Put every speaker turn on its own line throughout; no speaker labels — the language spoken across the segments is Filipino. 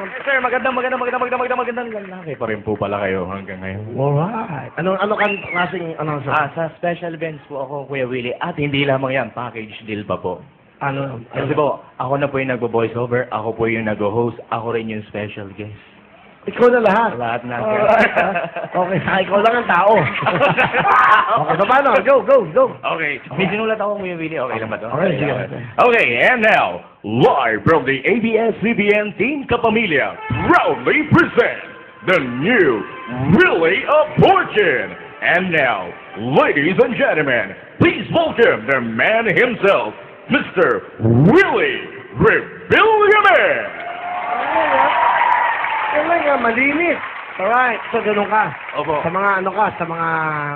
Sir, magandang lalaki pa rin po pala kayo hanggang ngayon.
Alright. Ano kan klaseng announcer?
Sa special events po ako, Kuya Willie, at hindi lamang yan, package deal pa po.
Ano?
Kasi po, ako na po yung nagbo-voice over, ako po yung nag-host, ako rin yung special guest.
Ikaw na lahat.
Lahat na.
Okay, ikaw lang ang tao. Okay, so paano? Go.
Okay, may sinulat ako, Kuya Willie. Okay lang ba to?
Okay, sige.
Okay, and now, live from the ABS-CBN Team Kapamilya, proudly present the new Willie of Fortune. And now, ladies and gentlemen, please welcome the man himself, Mr. Willie Rebillionaire.
Kailan nga, malinis. Alright, so ganun ka.
Opo.
Sa mga sa mga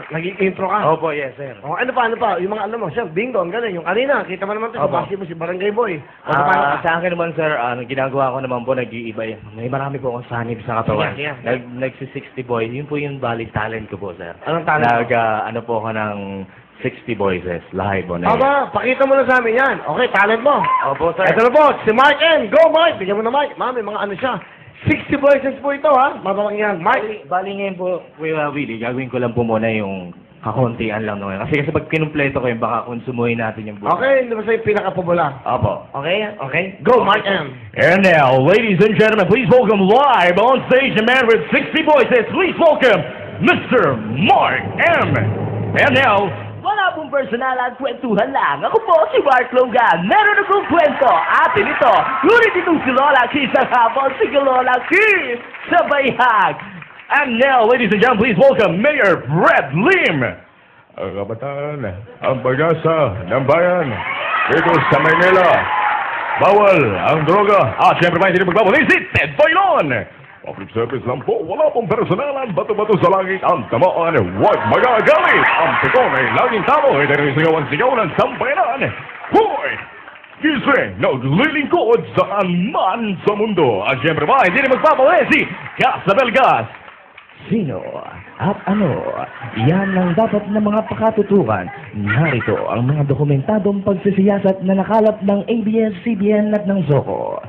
naging intro ka.
Opo, yes, sir.
Oh, ano pa? Yung mga alam mo, siya, bingo, ang galing. Yung kanina, kita mo naman ito,
Opo.
basi mo si Barangay Boy. Paano ka?
Sa akin naman, sir, ginagawa ko naman po, nag-iiba yan. May marami po akong sanib sa katawan.
Sige.
Nagsi-60 boy. Yun po yung bali talent ko po, sir.
Anong talent mo?
Ano po ako ng 60 voices, live on air.
Aba, pakita mo na sa amin yan. Okay, talent mo.
Opo, sir.
Ito na po, si Mark N. Go, Mark! Bigyan mo na, Mark. Mami, mga ano siya. 60 voices po ito, ha? Mabawang yan. Mark.
Bali ngayon po, Kuya Willie, gagawin ko lang po muna yung kakuntian lang naman. Kasi pag kinumpleto ko yun, baka konsumuhin natin yung buhay.
Okay, hindi ba sa'yo pinaka-popular?
Opo.
Okay? Go, Mark M.
And now, ladies and gentlemen, please welcome live on stage a man with 60 voices. Please welcome Mr. Mark M. And now, wala pong personal at kwentuhan lang. Ako po si Mark Logan. Meron akong kwento. Atin ito. Ngunit itong si Lola Keys ang habang si Lola Keys sa bayhag. And now, ladies and gentlemen, please welcome Mayor Fred Lim. Ang kabataan, ang pag-asa ng bayan dito sa Manila. Bawal ang droga. Siyempre ba hindi magbabalik si Ted Bailon. Public service lang po, wala pong personalan, bato-bato sa langit, ang tamaan, huwag magagalit. Ang pikon ay laging tamo, ay dahil sigaw ng sambayanan. Hoy! Gising, naglilingkod saan man sa mundo. At siyempre ba, hindi rin magpapawala si Casabel Gas. Sino at ano? Yan ang dapat na mga pakatutukan. Narito ang mga dokumentadong pagsisiyasat na nakalap ng ABS-CBN at ng Zoco.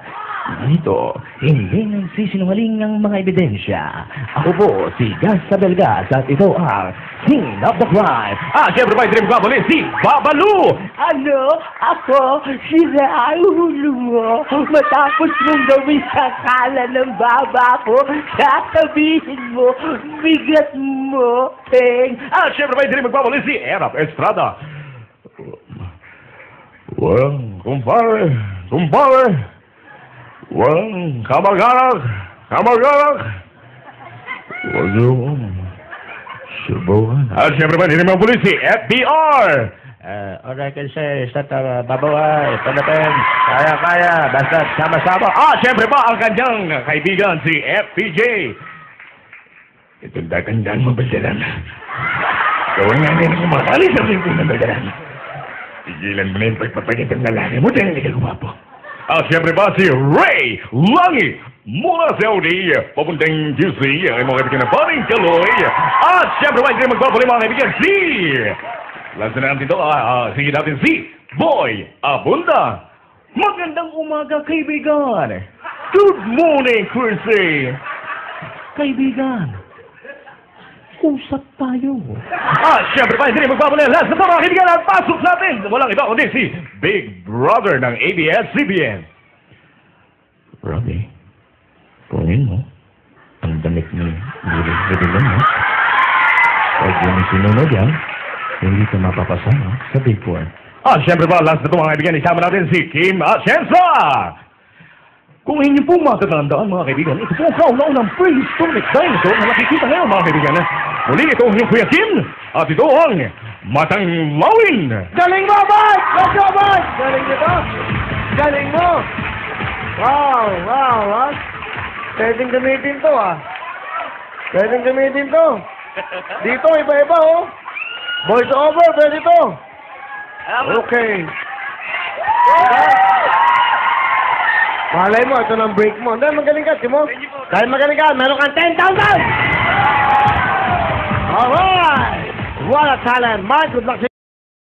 Dito, hindi nagsisinungaling ang mga ebidensya. Ako po si Gas Sabelgas at ito ang King of the Crime. Siyempre ba, hindi rin magpapali si Babalu! Ano? Ako? Sira ang ulo mo. Matapos mong gawin sa kala ng baba ko, sasabihin mo, bigat mo, Peng. Siyempre ba, hindi rin magpapali si Erap Estrada. Well, kumpare. Well, kamag-anak! Huwag yung subuhan. Siyempre ba, hindi naman pulis si FBR! Oracle says, babaway, panapen, kaya, basta sama-sama. Siyempre ba, ang kanyang kaibigan, si FPJ. Itong datandaan mo, Baldaran. Gawin nga nila yung mga alis sa rin ng Baldaran. Tigilan mo na yung pagpapagit ng lalaki mo dahil hindi ka gumapo. Siyempre ba si Ray Langi mula sa Audi, papuntang QC, ay mga kaibigan ng Paring Kaloy. Siyempre ba, hindi magpapali mga kaibigan si... Lansan na natin ito, sige natin si Boy Abunda. Magandang umaga, kaibigan. Good morning, Chrissy. Kaibigan, usap tayo. Siyempre ba, hindi magpapali. Last na mga kaibigan at pasok natin. Walang iba kundi si Big Brother ng ABS-CBN. Robbie, kunin mo ang damit ni Rebillon mo. Pag yung sinunod yan, hindi ka mapapasama sa Big Four. Siyempre ba, last na ito mga kaibigan, isama natin si Kim Atienza. Kung inyo po matatandaan mga kaibigan, ito po ang kauna-unang prehistoric dinosaur na nakikita ngayon mga kaibigan. Muli ito ang inyong Kuya Kim at ito ang Matang Lawin.
Galing mo, Mark! Galing nito! Galing mo! Wow, ha? Pwedeng gamitin to, Dito, iba-iba, Voice over, pwede to. Okay. Malay mo, ito ng break mo. Hindi, magaling ka, Timo. Dahil magaling ka, meron kang 10,000! Alright! What a talent! Mark, good luck sa